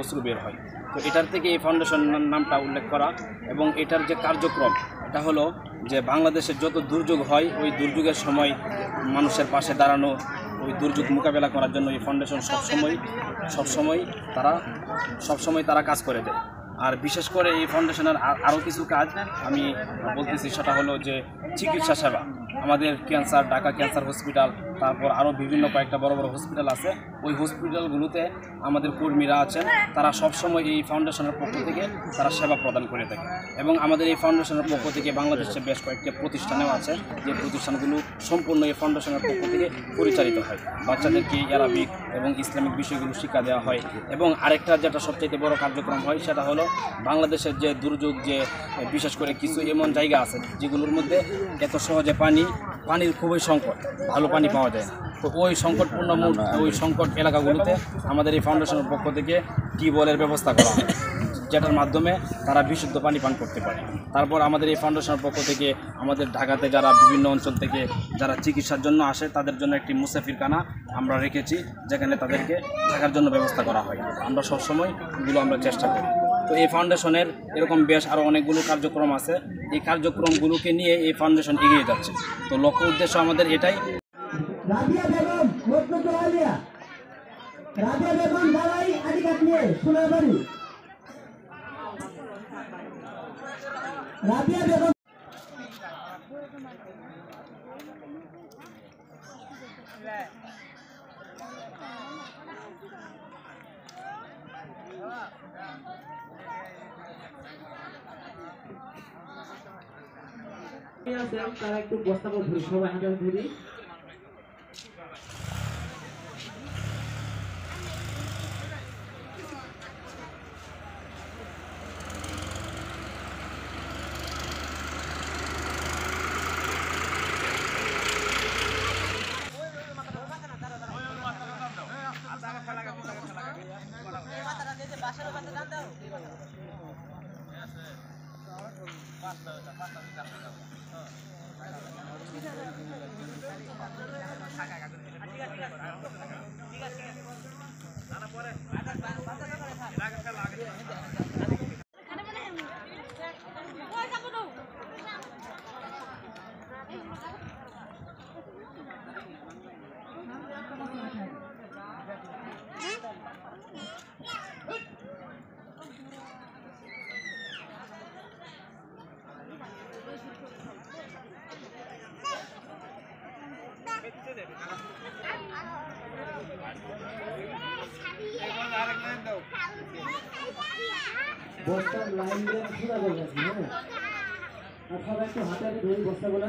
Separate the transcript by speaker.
Speaker 1: অশ্রু বের হয়। তো এটার থেকে এই ফাউন্ডেশনের নামটা উল্লেখ করা এবং এটার যে কার্যক্রম এটা হলো যে বাংলাদেশের যত দুর্যোগ হয় ওই দুর্যোগের সময় মানুষের পাশে দাঁড়ানো, ওই দুর্যোগ মোকাবেলা করার জন্য এই ফাউন্ডেশন সবসময় তারা কাজ করে দেয়। আর বিশেষ করে এই ফাউন্ডেশনের আরও কিছু কাজ আমি বলতেছি, সেটা হলো যে চিকিৎসা সেবা। আমাদের ঢাকা ক্যান্সার হসপিটাল, তারপর আরও বিভিন্ন কয়েকটা বড় বড় হসপিটাল আছে। ওই হসপিটালগুলোতে আমাদের কর্মীরা আছেন, তারা সবসময় এই ফাউন্ডেশনের পক্ষ থেকে তারা সেবা প্রদান করে থাকে। এবং আমাদের এই ফাউন্ডেশনের পক্ষ থেকে বাংলাদেশে বেশ কয়েকটি প্রতিষ্ঠানেও আছে, যে প্রতিষ্ঠানগুলো সম্পূর্ণ এই ফাউন্ডেশনের পক্ষ থেকে পরিচালিত হয়। বাচ্চাদেরকে আরবিক এবং ইসলামিক বিষয়গুলো শিক্ষা দেওয়া হয়। এবং আরেকটা যেটা সবচেয়ে বড় কার্যক্রম হয় সেটা হলো বাংলাদেশের যে দুর্যোগ, যে বিশেষ করে কিছু এমন জায়গা আছে যেগুলোর মধ্যে এত সহজে পানির খুবই সংকট, ভালো পানি পাওয়া যায় না। তো ওই সংকট এলাকাগুলোতে আমাদের এই ফাউন্ডেশনের পক্ষ থেকে টিউবওয়েলের ব্যবস্থা করা হয়, যেটার মাধ্যমে তারা বিশুদ্ধ পানি পান করতে পারে। তারপর আমাদের এই ফাউন্ডেশনের পক্ষ থেকে আমাদের ঢাকাতে যারা বিভিন্ন অঞ্চল থেকে যারা চিকিৎসার জন্য আসে তাদের জন্য একটি মুসাফিরখানা আমরা রেখেছি, যেখানে তাদেরকে থাকার জন্য ব্যবস্থা করা হয়। আমরা সবসময় এগুলো আমরা চেষ্টা করি। তো এই ফাউন্ডেশনের এরকম বেশ আরও অনেকগুলো কার্যক্রম আছে। এই কার্যক্রমগুলোকে নিয়ে এই ফাউন্ডেশন এগিয়ে যাচ্ছে। তো লক্ষ্য উদ্দেশ্য আমাদের এটাই।
Speaker 2: রাবিয়া বেগম দালাই আদিকাত নিয়ে সোনাবাড়ি। রাবিয়া বেগম তারা একটু বস্তা ধরি, সবাই হাতে ধরি। বস্তার লাইন দিয়ে খোলা করে রাখি, হ্যাঁ। আর সবাই একটু হাতে ধরি বস্তাগুলা।